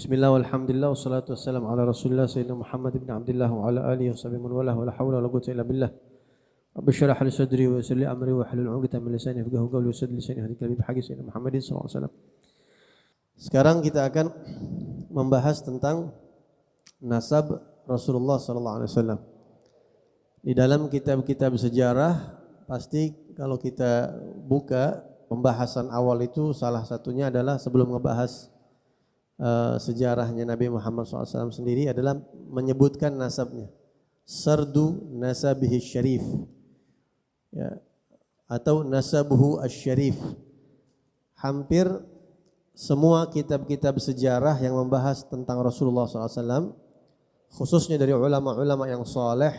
Bismillah walhamdulillah wassalatu wassalamu ala Rasulillah sayyidina Muhammad ibn Abdullah wa ala alihi wa sahbihi man walah wa la hawla wa la quwwata illa billah. Rabbi shrah li sadri wa yassir li amri wa hlul 'uqdatam min lisani yafqahu qawli wa saddid lisani hadi kalbi bihaqi sayyidina Muhammadin sallallahu alaihi wasallam. Sekarang kita akan membahas tentang nasab Rasulullah sallallahu alaihi wasallam. Di dalam kitab-kitab sejarah pasti kalau kita buka pembahasan awal itu salah satunya adalah sebelum ngebahas sejarahnya Nabi Muhammad SAW sendiri adalah menyebutkan nasabnya, sardu nasabihi syarif, ya, atau nasabuhu asy-syarif. Hampir semua kitab-kitab sejarah yang membahas tentang Rasulullah SAW, khususnya dari ulama-ulama yang saleh,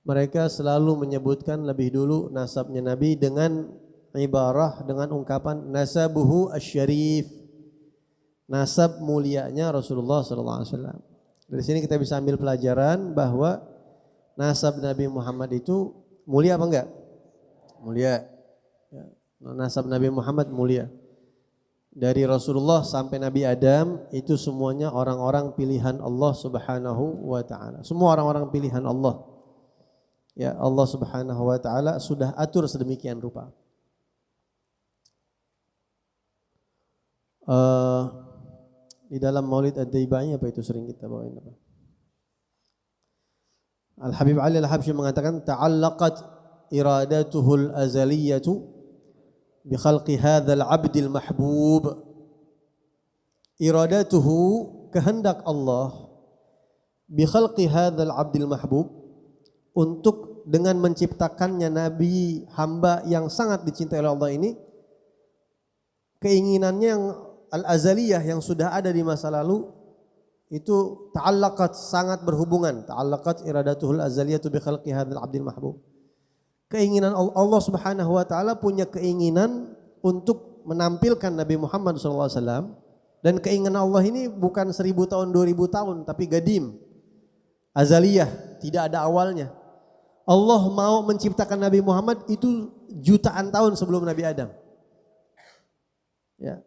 mereka selalu menyebutkan lebih dulu nasabnya Nabi dengan ibarah, dengan ungkapan nasabuhu asy-syarif, nasab mulianya Rasulullah SAW. Dari sini kita bisa ambil pelajaran bahwa nasab Nabi Muhammad itu mulia apa enggak? Mulia. Ya. Nasab Nabi Muhammad mulia. Dari Rasulullah sampai Nabi Adam itu semuanya orang-orang pilihan Allah Subhanahu wa taala. Semua orang-orang pilihan Allah. Ya, Allah Subhanahu wa taala sudah atur sedemikian rupa. Di dalam Maulid Ad-Daibai apa itu sering kita bawain apa? Al-Habib Ali Al-Habsyi mengatakan ta'allaqat iradatuhul azaliyatu bi khalqi hadzal 'abdil mahbub. Iradatuhu, kehendak Allah, bi khalqi hadzal 'abdil mahbub, untuk dengan menciptakannya nabi hamba yang sangat dicintai oleh Allah ini, keinginannya yang al-azaliyah yang sudah ada di masa lalu itu ta'allaqat, sangat berhubungan. Ta'allaqat iradatuhul azaliyatu bi khalqi hadzal 'abdil mahbub. Keinginan Allah Subhanahu wa taala punya keinginan untuk menampilkan Nabi Muhammad sallallahu alaihi wasallam, dan keinginan Allah ini bukan 1000 tahun 2000 tahun tapi gadim. Azaliyah, tidak ada awalnya. Allah mau menciptakan Nabi Muhammad itu jutaan tahun sebelum Nabi Adam. Ya.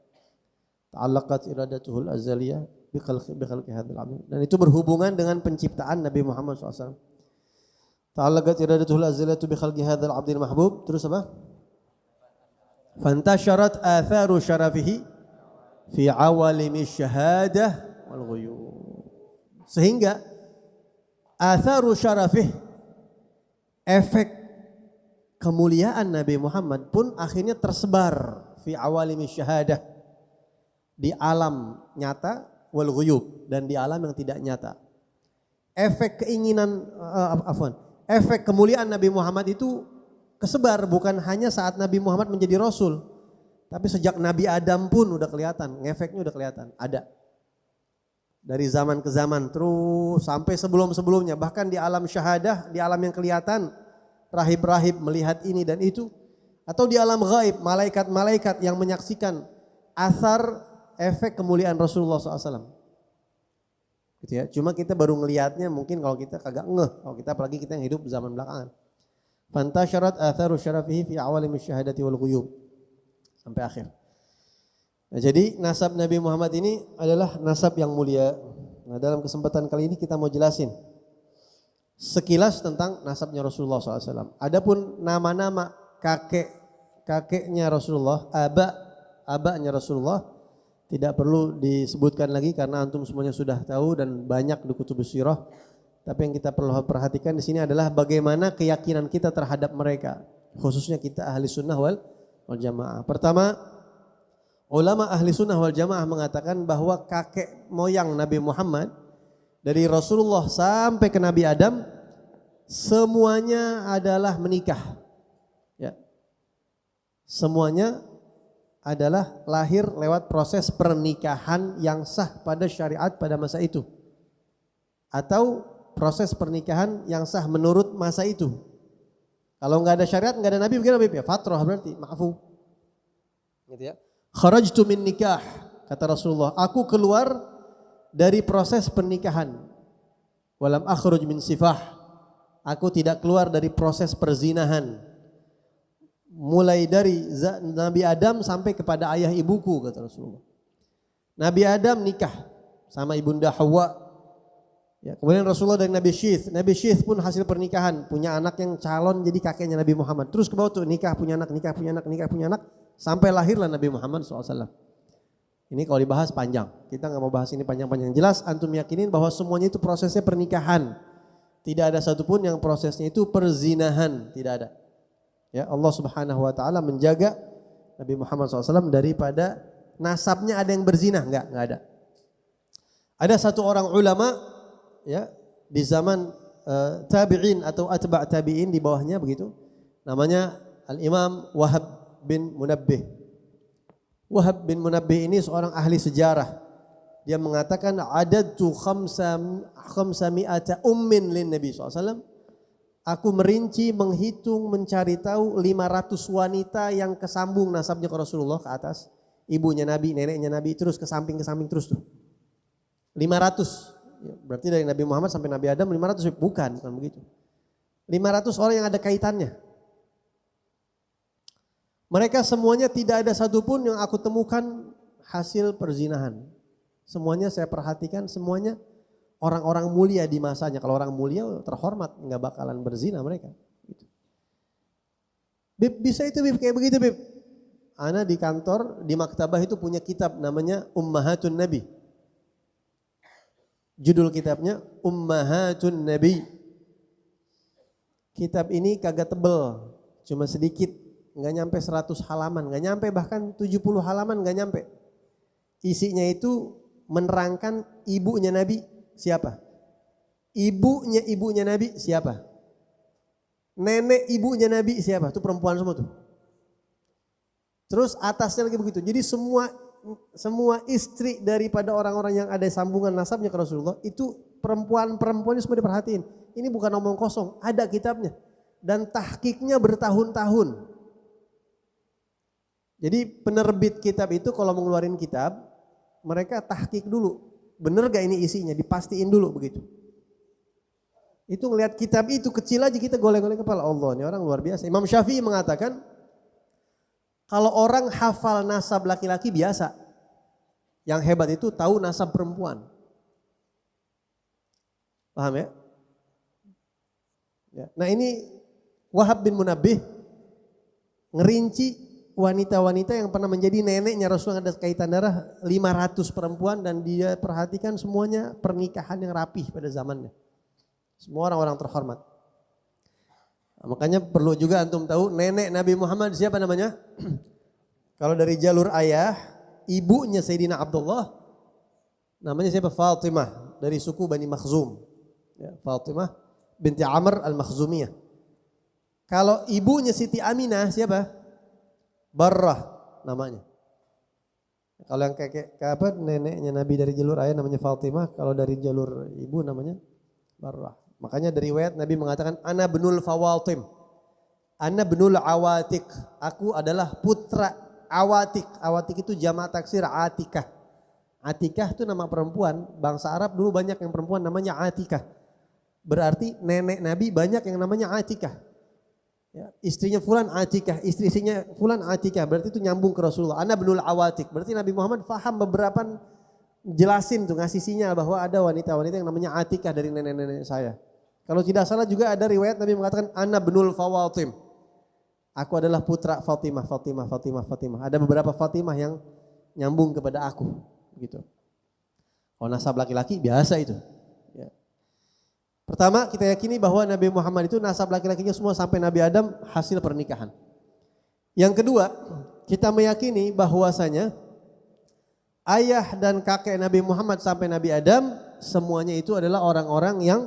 Ta'allaqat iradatuhul azaliyah bi khalqi hadzal 'abd. Dan itu berhubungan dengan penciptaan Nabi Muhammad SAW. Ta'allaqat iradatuhul azaliyatu bi khalqi hadzal 'abdil mahbub. Terus apa? Fantasharat atharu syarafihi fi awalimi syahadah wal ghuyub. Sehingga atharu syarafih, efek kemuliaan Nabi Muhammad pun akhirnya tersebar fi awalimi syahadah, di alam nyata wal ghuyub, dan di alam yang tidak nyata. Efek keinginan efek kemuliaan Nabi Muhammad itu kesebar bukan hanya saat Nabi Muhammad menjadi rasul, tapi sejak Nabi Adam pun udah kelihatan, efeknya udah kelihatan, ada. Dari zaman ke zaman terus sampai sebelum-sebelumnya, bahkan di alam syahadah, di alam yang kelihatan, rahib-rahib melihat ini dan itu, atau di alam gaib, malaikat-malaikat yang menyaksikan asar efek kemuliaan Rasulullah SAW. Gitu ya. Cuma kita baru ngelihatnya mungkin kalau kita kagak ngeh, kalau kita apalagi kita yang hidup zaman belakangan. Fantasharat atharu syarafihi fi awalimi syahadati wal ghuyub. Sampai akhir. Nah, jadi nasab Nabi Muhammad ini adalah nasab yang mulia. Nah, dalam kesempatan kali ini kita mau jelasin sekilas tentang nasabnya Rasulullah SAW. Adapun nama-nama kakeknya Rasulullah, abaknya Rasulullah, tidak perlu disebutkan lagi karena antum semuanya sudah tahu dan banyak di kutubus sirah. Tapi yang kita perlu perhatikan di sini adalah bagaimana keyakinan kita terhadap mereka, khususnya kita ahli sunnah wal jamaah. Pertama, ulama ahli sunnah wal jamaah mengatakan bahwa kakek moyang Nabi Muhammad dari Rasulullah sampai ke Nabi Adam semuanya adalah menikah. Ya. Semuanya adalah lahir lewat proses pernikahan yang sah pada syariat pada masa itu, atau proses pernikahan yang sah menurut masa itu. Kalau nggak ada syariat, nggak ada nabi, bagaimana ya? Fatrah berarti, ma'fu. Gitu ya. Kharajtu min nikah, kata Rasulullah, aku keluar dari proses pernikahan. Walam akhruj min sifah, aku tidak keluar dari proses perzinahan. Mulai dari Nabi Adam sampai kepada ayah ibuku, kata Rasulullah. Nabi Adam nikah, sama ibunda Hawa. Ya, kemudian Rasulullah dan Nabi Syith. Nabi Syith pun hasil pernikahan, punya anak yang calon jadi kakeknya Nabi Muhammad. Terus ke bawah tuh nikah punya anak, sampai lahirlah Nabi Muhammad SAW. Ini kalau dibahas panjang, kita nggak mau bahas ini panjang-panjang. Jelas antum yakinin bahwa semuanya itu prosesnya pernikahan. Tidak ada satupun yang prosesnya itu perzinahan, tidak ada. Ya, Allah Subhanahu Wa Taala menjaga Nabi Muhammad SAW daripada nasabnya ada yang berzina, nggak ada. Ada satu orang ulama ya di zaman tabi'in atau atba' tabi'in di bawahnya begitu, namanya Al-Imam Wahab bin Munabbih. Wahab bin Munabbih ini seorang ahli sejarah. Dia mengatakan adadtu khamsami'ata ummin lin Nabi SAW. Aku merinci, menghitung, mencari tahu 500 wanita yang kesambung nasabnya ke Rasulullah ke atas. Ibunya Nabi, neneknya Nabi, terus ke samping terus tuh. 500. Berarti dari Nabi Muhammad sampai Nabi Adam 500, bukan begitu. 500 orang yang ada kaitannya. Mereka semuanya tidak ada satupun yang aku temukan hasil perzinahan. Semuanya saya perhatikan, semuanya orang-orang mulia di masanya. Kalau orang mulia terhormat, nggak bakalan berzina mereka. Bib, bisa itu Bib, kayak begitu Bib. Ana di kantor, di maktabah itu punya kitab namanya Ummahatun Nabi. Judul kitabnya Ummahatun Nabi. Kitab ini kagak tebel, cuma sedikit, nggak nyampe 100 halaman, nggak nyampe bahkan 70 halaman nggak nyampe. Isinya itu menerangkan ibunya Nabi siapa, ibunya Nabi siapa, nenek ibunya Nabi siapa, itu perempuan semua tuh. Terus atasnya lagi begitu. Jadi semua istri daripada orang-orang yang ada sambungan nasabnya ke Rasulullah itu perempuan-perempuannya semua diperhatiin. Ini bukan omong kosong, ada kitabnya dan tahqiqnya bertahun-tahun. Jadi penerbit kitab itu kalau mengeluarkan kitab, mereka tahqiq dulu, bener gak ini isinya, dipastiin dulu begitu. Itu ngelihat kitab itu kecil aja kita goleng-goleng kepala, Allah ini orang luar biasa. Imam Syafi'i mengatakan kalau orang hafal nasab laki-laki biasa, yang hebat itu tahu nasab perempuan. Paham ya? Nah ini Wahab bin Munabbih ngerinci wanita-wanita yang pernah menjadi neneknya Rasulullah, ada kaitan darah 500 perempuan, dan dia perhatikan semuanya pernikahan yang rapih pada zamannya. Semua orang-orang terhormat. Nah, makanya perlu juga antum tahu nenek Nabi Muhammad siapa namanya? Kalau dari jalur ayah, ibunya Sayyidina Abdullah, namanya siapa? Fatimah, dari suku Bani Makhzum. Ya, Fatimah binti Amr al-Makhzumiyah. Kalau ibunya Siti Aminah siapa? Barrah namanya. Kalau yang kakek neneknya Nabi dari jalur ayah namanya Fatimah, kalau dari jalur ibu namanya Barrah. Makanya dari riwayat Nabi mengatakan ana binul Fawatim, ana binul Awatik, aku adalah putra Awatik. Awatik itu jamak taksir Atikah. Atikah itu nama perempuan, bangsa Arab dulu banyak yang perempuan namanya Atikah. Berarti nenek Nabi banyak yang namanya Atikah. Ya, istrinya fulan Atikah, istrinya fulan Atikah, berarti itu nyambung ke Rasulullah. Ana binul Awatik, berarti Nabi Muhammad faham beberapa, jelasin tuh, ngasih sinyal bahwa ada wanita-wanita yang namanya Atikah dari nenek-nenek saya. Kalau tidak salah juga ada riwayat Nabi mengatakan ana binul Fawatim. Aku adalah putra Fatimah. Ada beberapa Fatimah yang nyambung kepada aku, gitu. Kalau nasab laki-laki biasa itu. Ya. Pertama kita yakini bahwa Nabi Muhammad itu nasab laki-lakinya semua sampai Nabi Adam hasil pernikahan. Yang kedua, kita meyakini bahwasanya ayah dan kakek Nabi Muhammad sampai Nabi Adam semuanya itu adalah orang-orang yang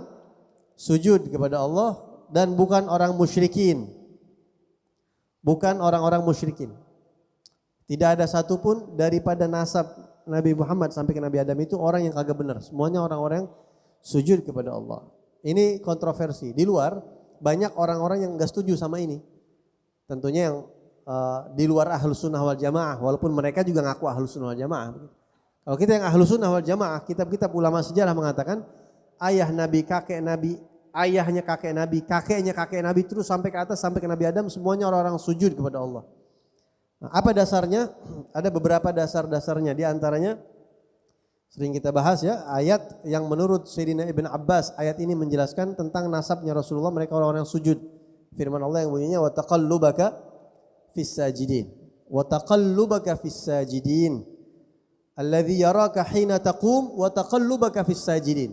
sujud kepada Allah dan bukan orang musyrikin. Bukan orang-orang musyrikin. Tidak ada satupun daripada nasab Nabi Muhammad sampai ke Nabi Adam itu orang yang kagak benar. Semuanya orang-orang yang sujud kepada Allah. Ini kontroversi. Di luar banyak orang-orang yang enggak setuju sama ini. Tentunya yang di luar Ahlus Sunnah wal Jamaah, walaupun mereka juga ngaku Ahlus Sunnah wal Jamaah. Kalau kita yang Ahlus Sunnah wal Jamaah, kitab-kitab ulama sejarah mengatakan ayah Nabi, kakek Nabi, ayahnya kakek Nabi, kakeknya kakek Nabi, terus sampai ke atas, sampai ke Nabi Adam, semuanya orang-orang sujud kepada Allah. Nah, apa dasarnya? Ada beberapa dasar-dasarnya. Di antaranya Sering kita bahas ya, ayat yang menurut Sayyidina Ibn Abbas, ayat ini menjelaskan tentang nasabnya Rasulullah, mereka orang-orang yang sujud. Firman Allah yang bunyinya wa taqallubaka fis sajidin. Wa taqallubaka fis sajidin. Alladzi yaraka hina taqum wa taqallubaka fis sajidin.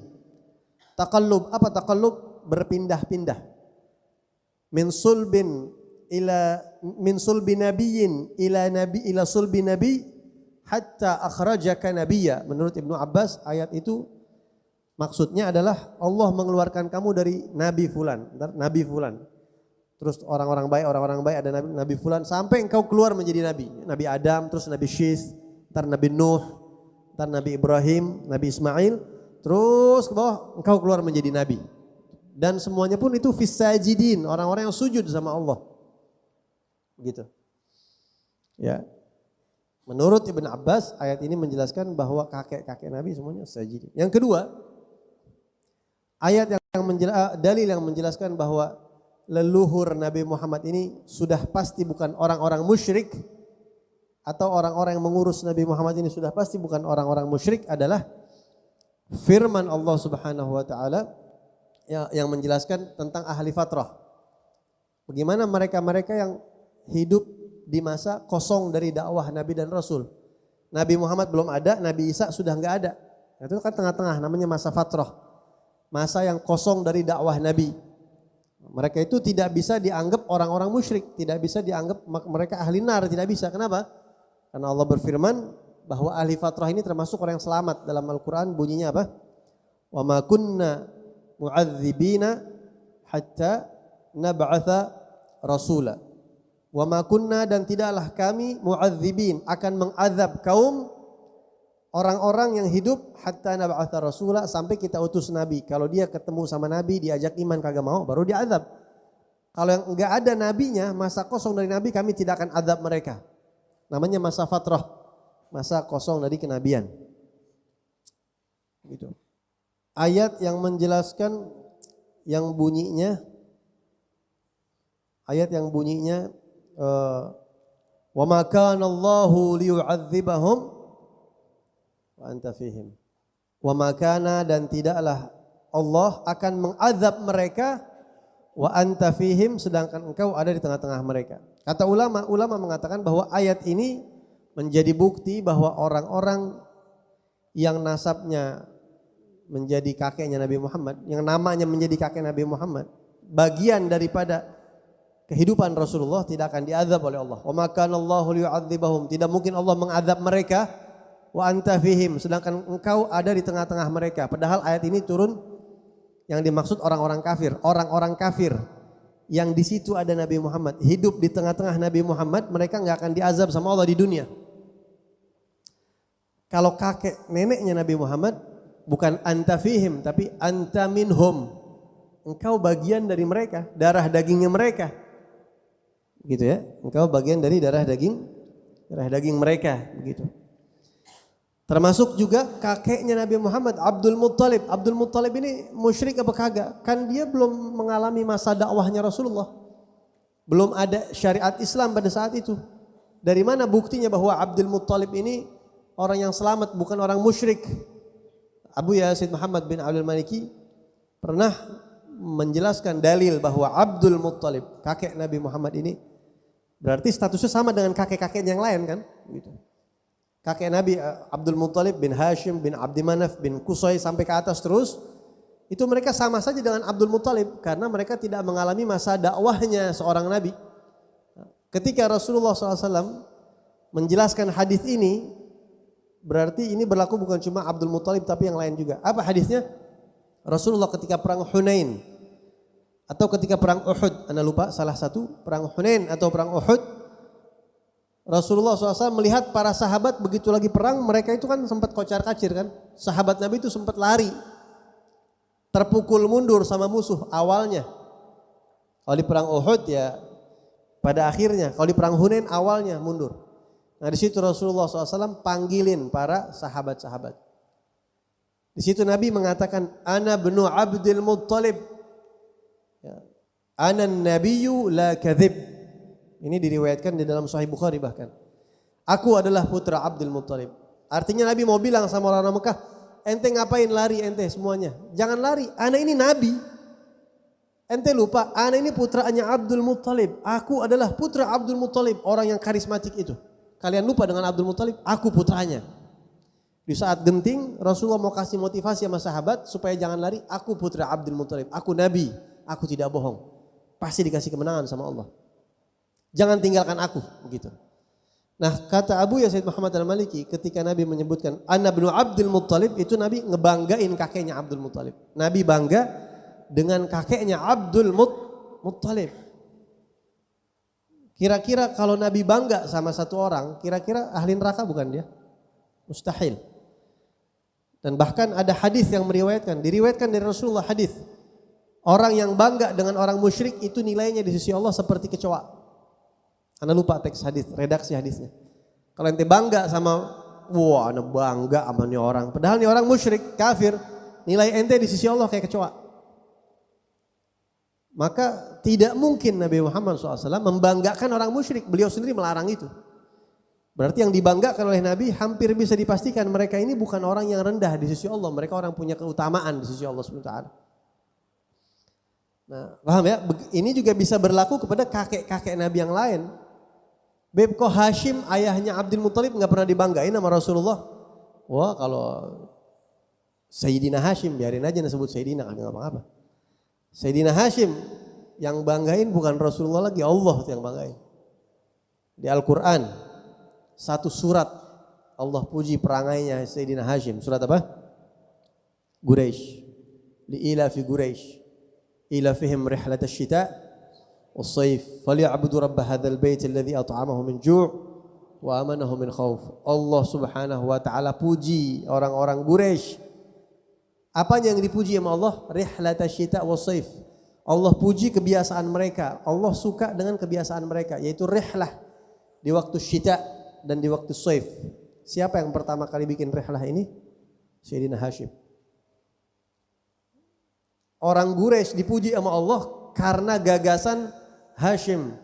Taqallub, apa taqallub? Berpindah-pindah. Min sulbi nabiyyin ila sulbi nabi hatta akhrajaka nabiyya. Menurut Ibnu Abbas ayat itu maksudnya adalah Allah mengeluarkan kamu dari nabi fulan, terus orang-orang baik ada nabi fulan sampai engkau keluar menjadi nabi. Nabi Adam, terus Nabi Syith, ntar Nabi Nuh, ntar Nabi Ibrahim, Nabi Ismail, terus ke bawah engkau keluar menjadi nabi. Dan semuanya pun itu fis sajidin, orang-orang yang sujud sama Allah. Gitu. Ya. Menurut Ibn Abbas, ayat ini menjelaskan bahwa kakek-kakek Nabi semuanya sajidin. Yang kedua, ayat dalil yang menjelaskan bahwa leluhur Nabi Muhammad ini sudah pasti bukan orang-orang musyrik, atau orang-orang yang mengurus Nabi Muhammad ini sudah pasti bukan orang-orang musyrik adalah firman Allah Subhanahu wa taala yang menjelaskan tentang ahli fatrah. Bagaimana mereka-mereka yang hidup di masa kosong dari dakwah Nabi dan Rasul. Nabi Muhammad belum ada, Nabi Isa sudah enggak ada. Itu kan tengah-tengah, namanya masa fatrah. Masa yang kosong dari dakwah Nabi. Mereka itu tidak bisa dianggap orang-orang musyrik, tidak bisa dianggap mereka ahli nar, tidak bisa. Kenapa? Karena Allah berfirman bahwa ahli fatrah ini termasuk orang yang selamat. Dalam Al-Quran bunyinya apa? Wa ma kunna mu'adzibina hatta nab'atha rasula. Wa ma kunna, dan tidaklah kami mu'adzibin, akan mengazab kaum orang-orang yang hidup hatta nab'atha rasula, sampai kita utus nabi. Kalau dia ketemu sama nabi diajak iman kagak mau, baru diazab. Kalau yang enggak ada nabinya, masa kosong dari nabi, kami tidak akan azab mereka. Namanya masa fatrah, masa kosong dari kenabian. Gitu. Ayat yang menjelaskan yang bunyinya wa ma kana Allahu liyu'adzibahum wa anta fihim. Wa ma kana, dan tidaklah Allah akan mengazab mereka, wa anta fihim, sedangkan engkau ada di tengah-tengah mereka. Kata ulama mengatakan bahwa ayat ini menjadi bukti bahwa orang-orang yang nasabnya menjadi kakeknya Nabi Muhammad, yang namanya menjadi kakek Nabi Muhammad, bagian daripada kehidupan Rasulullah, tidak akan diazab oleh Allah. Wa ma kana Allahu liyu'adzibahum, tidak mungkin Allah mengazab mereka, wa anta fihim, sedangkan engkau ada di tengah-tengah mereka. Padahal ayat ini turun yang dimaksud orang-orang kafir yang di situ ada Nabi Muhammad, hidup di tengah-tengah Nabi Muhammad, mereka enggak akan diazab sama Allah di dunia. Kalau kakek neneknya Nabi Muhammad, bukan anta fihim, tapi anta minhum, engkau bagian dari mereka, darah dagingnya mereka. Begitu ya, engkau bagian dari darah daging mereka, begitu. Termasuk juga kakeknya Nabi Muhammad, Abdul Muttalib. Abdul Muttalib ini musyrik apa kagak? Kan dia belum mengalami masa dakwahnya Rasulullah. Belum ada syariat Islam pada saat itu. Dari mana buktinya bahwa Abdul Muttalib ini orang yang selamat, bukan orang musyrik? Abu Yazid Muhammad bin Abdul Maliki pernah menjelaskan dalil bahwa Abdul Muttalib, kakek Nabi Muhammad ini, berarti statusnya sama dengan kakek-kakek yang lain kan? Gitu. Kakek Nabi Abdul Muttalib bin Hashim bin Abdi Manaf bin Qusay sampai ke atas terus, itu mereka sama saja dengan Abdul Muttalib karena mereka tidak mengalami masa dakwahnya seorang Nabi. Ketika Rasulullah SAW menjelaskan hadis ini, berarti ini berlaku bukan cuma Abdul Muttalib tapi yang lain juga. Apa hadisnya? Rasulullah ketika perang Hunain atau ketika perang Uhud, anda lupa salah satu, perang Hunain atau perang Uhud, Rasulullah SAW melihat para sahabat begitu lagi perang, mereka itu kan sempat kocar-kacir kan. Sahabat Nabi itu sempat lari, terpukul mundur sama musuh awalnya. Kalau di perang Uhud ya pada akhirnya, kalau di perang Hunain awalnya mundur. Nah di situ Rasulullah SAW panggilin para sahabat-sahabat. Di situ Nabi mengatakan, Ana bnu Abdul Muttalib, Ana nabiyyu la kadhib. Ini diriwayatkan di dalam Sahih Bukhari bahkan. Aku adalah putra Abdul Muttalib. Artinya Nabi mau bilang sama orang Mekah, ente ngapain lari ente semuanya? Jangan lari, ana ini Nabi. Ente lupa, ana ini putranya Abdul Muttalib. Aku adalah putra Abdul Muttalib, orang yang karismatik itu. Kalian lupa dengan Abdul Muttalib, aku putranya. Di saat genting, Rasulullah mau kasih motivasi sama sahabat supaya jangan lari. Aku putra Abdul Muttalib, aku Nabi, aku tidak bohong. Pasti dikasih kemenangan sama Allah. Jangan tinggalkan aku, begitu. Nah, kata Abu Yazid Muhammad Al-Maliki ketika Nabi menyebutkan Ana bin Abdul Muttalib, itu Nabi ngebanggain kakeknya Abdul Muttalib. Nabi bangga dengan kakeknya Abdul Muttalib. Kira-kira kalau Nabi bangga sama satu orang, kira-kira ahli neraka bukan dia? Mustahil. Dan bahkan ada hadis yang diriwayatkan dari Rasulullah hadis. Orang yang bangga dengan orang musyrik itu nilainya di sisi Allah seperti kecoa. Anda lupa teks hadis, redaksi hadisnya. Kalau ente bangga sama, wah anda bangga sama nih orang. Padahal nih orang musyrik, kafir, nilai ente di sisi Allah kayak kecoa. Maka tidak mungkin Nabi Muhammad SAW membanggakan orang musyrik. Beliau sendiri melarang itu. Berarti yang dibanggakan oleh Nabi hampir bisa dipastikan mereka ini bukan orang yang rendah di sisi Allah. Mereka orang punya keutamaan di sisi Allah SWT. Nah, paham ya? Ini juga bisa berlaku kepada kakek-kakek Nabi yang lain. Kok Hashim ayahnya Abdul Muttalib nggak pernah dibanggain sama Rasulullah? Wah kalau Sayyidina Hashim biarin aja disebut Sayyidina, nggak apa-apa. Sayyidina Hashim yang banggain bukan Rasulullah lagi, Allah yang banggain. Di Al-Quran satu surat Allah puji perangainya Sayyidina Hashim. Surat apa? Quraisy. Li'ila fi Quraisy. Ila fihim rihlat asyita' was-sayf. Falyabudu rabb hadzal bait alladzi at'amahu min ju' wa amanahu min khauf. Allah Subhanahu wa taala puji orang-orang Quraisy. Apa yang dipuji sama Allah? Rihlat asyita' was-sayf. Allah puji kebiasaan mereka. Allah suka dengan kebiasaan mereka, yaitu rihlah di waktu syita dan di waktu sayf. Siapa yang pertama kali bikin rihlah ini? Sayyidina Hashim. Orang Quraisy dipuji sama Allah karena gagasan Hashim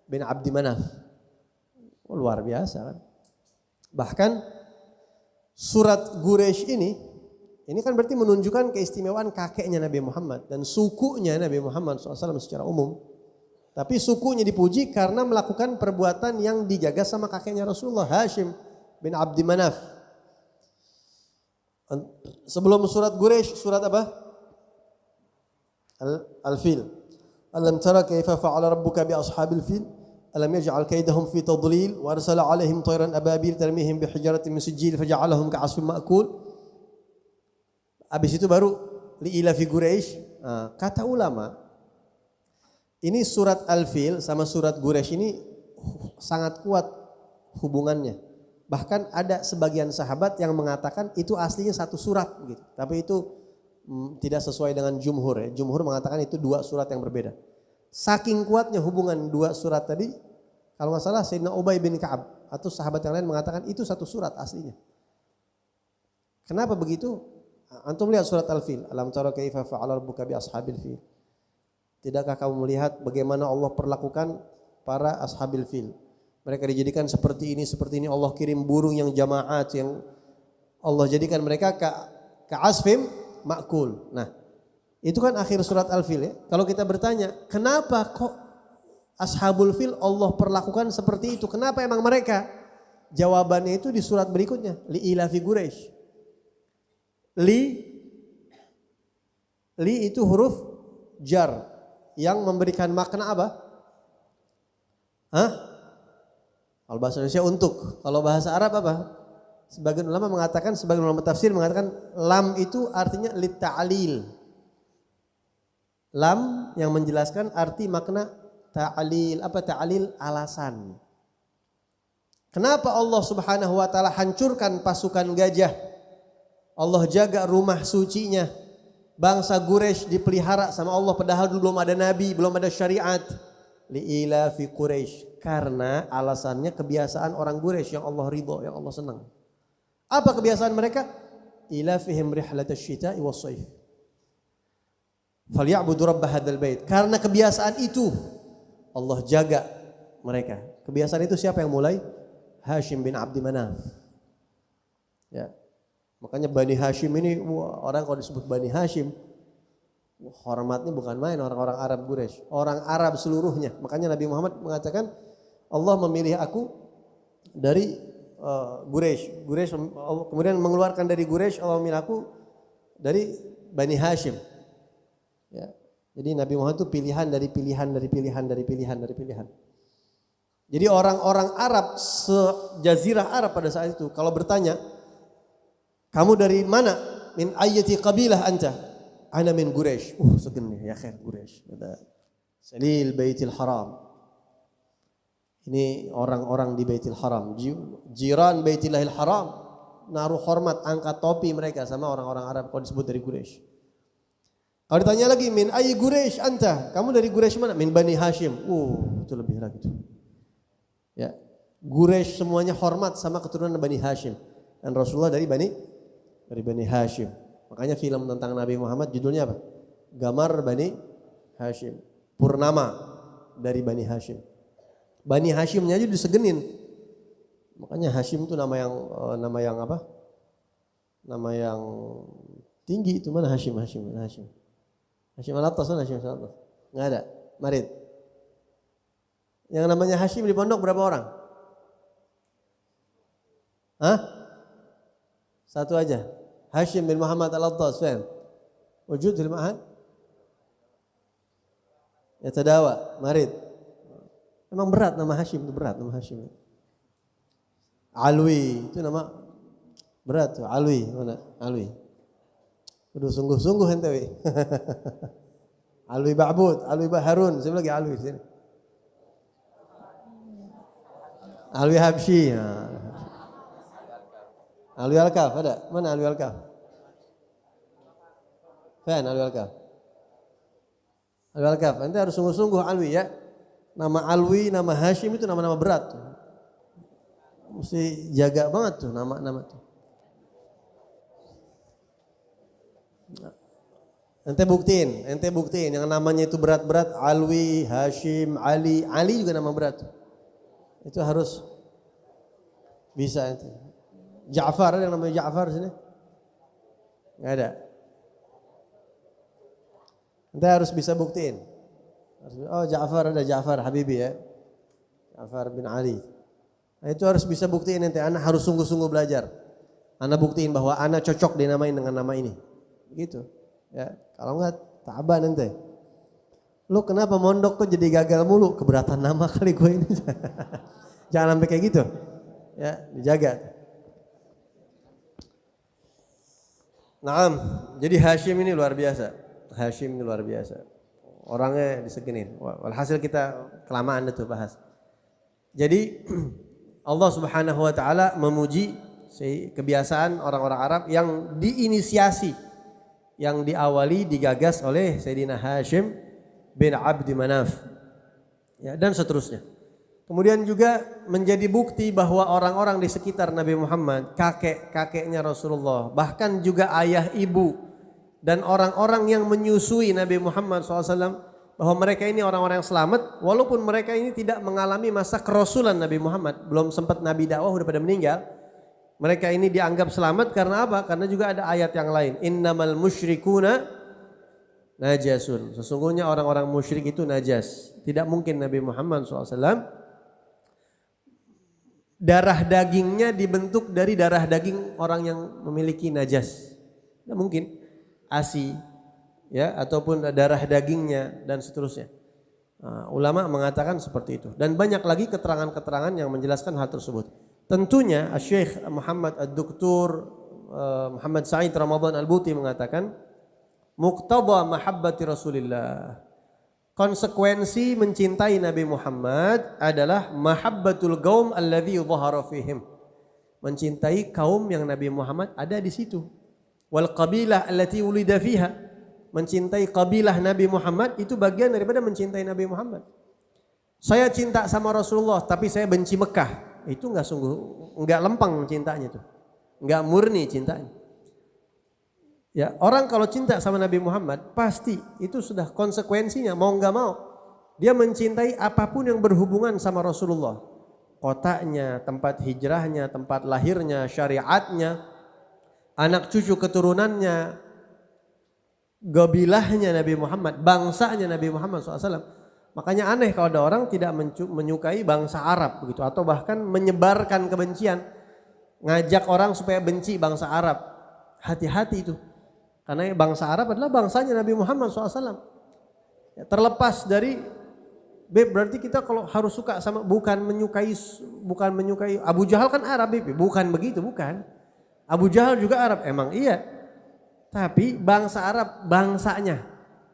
bin Abdi Manaf. Oh, luar biasa kan. Bahkan surat Quraisy ini kan berarti menunjukkan keistimewaan kakeknya Nabi Muhammad dan sukunya Nabi Muhammad SAW secara umum. Tapi sukunya dipuji karena melakukan perbuatan yang digagas sama kakeknya Rasulullah, Hashim bin Abdi Manaf. Sebelum surat Quraisy, surat apa? Al-Fil. Alam tara kaifa fa'ala rabbuka bi ashabil fil? Alam yaj'al kaidahum fi tadlil wa arsala 'alaihim tayran ababil tarmihim bi hijaratin min sijil faja'alahum ka'asfin ma'kul. Habis itu baru li'ila fi Quraisy. Kata ulama, ini surat Al-Fil sama surat Quraisy ini sangat kuat hubungannya. Bahkan ada sebagian sahabat yang mengatakan itu aslinya satu surat gitu. Tapi itu tidak sesuai dengan jumhur ya. Jumhur mengatakan itu dua surat yang berbeda. Saking kuatnya hubungan dua surat tadi, kalau nggak salah Sayyidina Ubay bin Ka'ab atau sahabat yang lain mengatakan itu satu surat aslinya. Kenapa begitu? Antum lihat surat Al-Fil. Alam tara kaifa fa'ala rabbuka bi ashabil fil. Tidakkah kamu melihat bagaimana Allah perlakukan para ashabil fil? Mereka dijadikan seperti ini. Allah kirim burung yang jamaat, yang Allah jadikan mereka ka'asfim ma'kul. Nah, itu kan akhir surat Al-Fil ya. Kalau kita bertanya, kenapa kok ashabul fil Allah perlakukan seperti itu? Kenapa emang mereka? Jawabannya itu di surat berikutnya. Li'ila fi Quraisy. Li itu huruf jar yang memberikan makna apa? Kalau bahasa Indonesia untuk. Kalau bahasa Arab apa? Sebagian ulama mengatakan, sebagian ulama tafsir mengatakan lam itu artinya litta'lil. Lam yang menjelaskan arti makna ta'lil. Apa ta'lil? Alasan. Kenapa Allah Subhanahu wa taala hancurkan pasukan gajah? Allah jaga rumah sucinya. Bangsa Quraisy dipelihara sama Allah padahal dulu belum ada nabi, belum ada syariat. Li'ila fi Quraisy. Karena alasannya kebiasaan orang Quraisy yang Allah ridho, yang Allah senang. Apa kebiasaan mereka? Ila fihim rihlatash syita'i was-sayf. Falyabudu rabb hadzal bait. Karena kebiasaan itu Allah jaga mereka. Kebiasaan itu siapa yang mulai? Hashim bin Abdi Manaf. Ya. Makanya Bani Hashim ini orang kalau disebut Bani Hashim hormatnya bukan main orang-orang Arab Quraisy, orang Arab seluruhnya. Makanya Nabi Muhammad mengatakan Allah memilih aku dari Quraisy. Kemudian mengeluarkan dari Quraisy, Allah memilih aku dari Bani Hashim. Ya. Jadi Nabi Muhammad itu pilihan dari pilihan dari pilihan dari pilihan dari pilihan. Jadi orang-orang Arab sejazirah Arab pada saat itu kalau bertanya, kamu dari mana? Min ayyati qabilah anta? Ana min Quraisy. Segan ya khair Quraisy. Kata Salil Baitul Haram. Ini orang-orang di Baitul Haram, jiran Baitillahil Haram, naruh hormat, angkat topi mereka sama orang-orang Arab kalau disebut dari Quraisy. Kalau ditanya lagi min ayyi Quraisy anta? Kamu dari Quraisy mana? Min Bani Hashim. Itu lebih lagi itu. Ya, Quraisy semuanya hormat sama keturunan Bani Hashim. Dan Rasulullah dari Bani Hashim. Makanya film tentang Nabi Muhammad judulnya apa? Gamar Bani Hashim. Purnama dari Bani Hashim. Bani Hashimnya aja disegenin. Makanya Hashim itu nama yang apa? Nama yang tinggi itu mana Hashim. Hashim Al-Attas mana Hashim Al-Attas? Enggak ada. Marid. Yang namanya Hashim di pondok berapa orang? Hah? Satu aja. Hashim bin Muhammad Al-Attas, faham? Wujud fil ma'had? Yatadawa, marid. Memang berat nama Hashim, itu berat nama Hashim. Alwi, itu nama berat tuh, Alwi, mana? Alwi. Udah sungguh-sungguh ente we. Alwi Ba'bud, Alwi Harun, saya lagi Alwi di sini. Alwi Habsyi. Alwi Al-Kaf ada? Mana Alwi Al-Kaf? Fan Alwi Al-Kaf. Alwi Al-Kaf, ente harus sungguh-sungguh Alwi ya. Nama Alwi, nama Hashim itu nama-nama berat. Mesti jaga banget tuh nama-nama tuh. Ente buktiin yang namanya itu berat-berat, Alwi, Hashim, Ali juga nama berat. Itu harus bisa ente. Ja'far ada yang namanya Ja'far sini? Enggak ada. Ente harus bisa buktiin. Oh Ja'far ada Ja'far Habibi ya. Ja'far bin Ali. Nah, itu harus bisa buktiin ente. Anak harus sungguh-sungguh belajar. Anak buktiin bahwa anak cocok dinamain dengan nama ini. Gitu. Ya, kalau enggak taban ente. Lu kenapa mondok kok jadi gagal mulu? Keberatan nama kali gue ini. Jangan sampai kayak gitu. Ya, dijaga. Naam, jadi Hashim ini luar biasa. Orangnya disegenin. Walhasil kita kelamaan itu bahas. Jadi Allah Subhanahu wa taala memuji kebiasaan orang-orang Arab yang diinisiasi, yang diawali, digagas oleh Sayyidina Hashim bin Abdi Manaf. Ya, dan seterusnya. Kemudian juga menjadi bukti bahwa orang-orang di sekitar Nabi Muhammad, kakek-kakeknya Rasulullah, bahkan juga ayah ibu dan orang-orang yang menyusui Nabi Muhammad SAW, bahwa mereka ini orang-orang yang selamat, walaupun mereka ini tidak mengalami masa kerasulan Nabi Muhammad, belum sempat Nabi dakwah, udah pada meninggal. Mereka ini dianggap selamat karena apa? Karena juga ada ayat yang lain. Innamal musyrikuna najasun. Sesungguhnya orang-orang musyrik itu najas. Tidak mungkin Nabi Muhammad SAW darah dagingnya dibentuk dari darah daging orang yang memiliki najas. Tidak mungkin. ASI ya, ataupun darah dagingnya dan seterusnya. Ulama mengatakan seperti itu. Dan banyak lagi keterangan-keterangan yang menjelaskan hal tersebut. Tentunya Syekh Muhammad Ad-Doktor Muhammad Said Ramadan Al-Buti mengatakan muqtada mahabbati Rasulillah. Konsekuensi mencintai Nabi Muhammad adalah mahabbatul qaum alladzi dhahara fihim. Mencintai kaum yang Nabi Muhammad ada di situ. Wal qabilah allati ulida fiha. Mencintai kabilah Nabi Muhammad itu bagian daripada mencintai Nabi Muhammad. Saya cinta sama Rasulullah tapi saya benci Mekah. Itu enggak lempeng cintanya itu. Enggak murni cintanya. Ya, orang kalau cinta sama Nabi Muhammad pasti itu sudah konsekuensinya mau enggak mau. Dia mencintai apapun yang berhubungan sama Rasulullah. Kotanya, tempat hijrahnya, tempat lahirnya, syariatnya, anak cucu keturunannya, gabilahnya Nabi Muhammad, bangsanya Nabi Muhammad SAW. Makanya aneh kalau ada orang tidak menyukai bangsa Arab begitu, atau bahkan menyebarkan kebencian, ngajak orang supaya benci bangsa Arab. Hati-hati itu, karena bangsa Arab adalah bangsanya Nabi Muhammad SAW. Ya, terlepas dari berarti kita kalau harus suka sama, bukan menyukai Abu Jahal kan Arab, bukan begitu, bukan. Abu Jahal juga Arab, emang iya. Tapi bangsa Arab, bangsanya.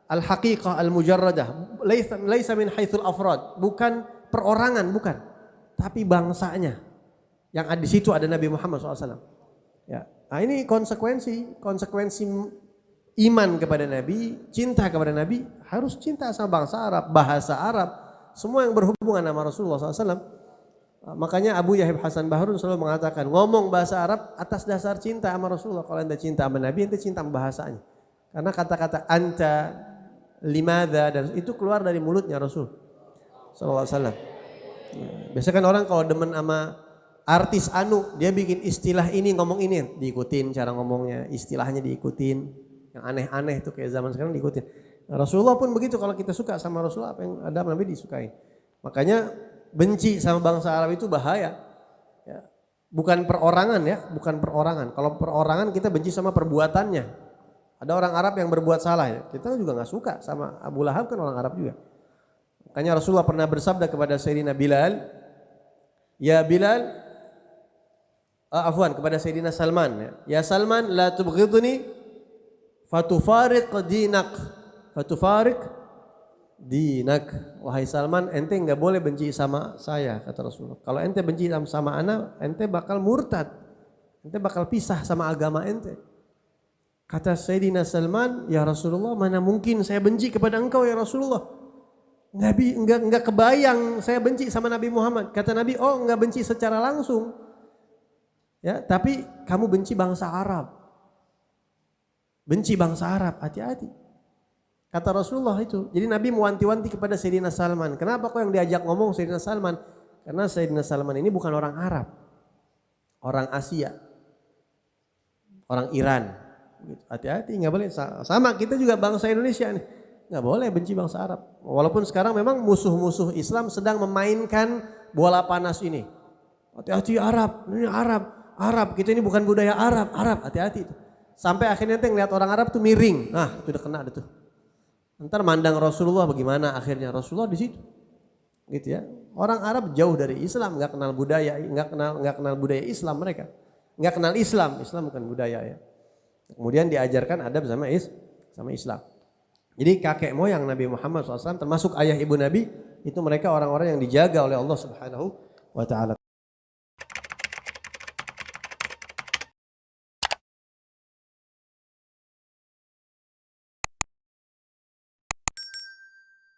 Al-haqiqah al-mujarradah. Laisa min haitsul afrad. Bukan perorangan, bukan. Tapi bangsanya. Yang ada di situ ada Nabi Muhammad SAW. Ya. Nah ini konsekuensi iman kepada Nabi, cinta kepada Nabi, harus cinta sama bangsa Arab, bahasa Arab. Semua yang berhubungan sama Rasulullah SAW. Makanya Abu Yahib Hasan Bahrun selalu mengatakan, ngomong bahasa Arab atas dasar cinta sama Rasulullah. Kalau anda cinta sama Nabi, anda cinta sama bahasanya. Karena kata-kata anta, limadha, dan itu keluar dari mulutnya Rasul SAW. Biasanya kan orang kalau demen sama artis anu, dia bikin istilah ini, ngomong ini, diikutin cara ngomongnya, istilahnya diikutin. Yang aneh-aneh itu kayak zaman sekarang diikutin. Nah, Rasulullah pun begitu, kalau kita suka sama Rasulullah, apa yang ada Nabi disukai. Makanya benci sama bangsa Arab itu bahaya. Ya. Bukan perorangan ya, bukan perorangan. Kalau perorangan kita benci sama perbuatannya. Ada orang Arab yang berbuat salah ya, kita juga nggak suka sama Abu Lahab kan orang Arab juga. Makanya Rasulullah pernah bersabda kepada Sayyidina Bilal, ya Bilal, kepada Sayyidina Salman, ya Salman, la tubghidni fatufariq dinak, fatufariq dinak. Wahai Salman, ente nggak boleh benci sama saya, kata Rasulullah. Kalau ente benci sama ana, ente bakal murtad, ente bakal pisah sama agama ente. Kata Sayyidina Salman, ya Rasulullah, mana mungkin saya benci kepada engkau ya Rasulullah. Nabi enggak kebayang saya benci sama Nabi Muhammad. Kata Nabi, oh enggak benci secara langsung. Ya, tapi kamu benci bangsa Arab. Benci bangsa Arab, hati-hati. Kata Rasulullah itu. Jadi Nabi mewanti-wanti kepada Sayyidina Salman. Kenapa kok yang diajak ngomong Sayyidina Salman? Karena Sayyidina Salman ini bukan orang Arab. Orang Asia. Orang Iran. Hati-hati, nggak boleh. Sama kita juga bangsa Indonesia nih, nggak boleh benci bangsa Arab. Walaupun sekarang memang musuh-musuh Islam sedang memainkan bola panas ini. Hati-hati Arab, ini Arab, kita ini bukan budaya Arab, hati-hati. Sampai akhirnya nanti ngeliat orang Arab tuh miring, nah itu udah kena tuh. Ntar mandang Rasulullah bagaimana akhirnya, Rasulullah di situ, gitu ya. Orang Arab jauh dari Islam, nggak kenal budaya Islam mereka, nggak kenal Islam bukan budaya ya. Kemudian diajarkan adab sama Islam. Jadi kakek moyang Nabi Muhammad SAW termasuk ayah ibu Nabi itu mereka orang-orang yang dijaga oleh Allah Subhanahu wa Ta'ala.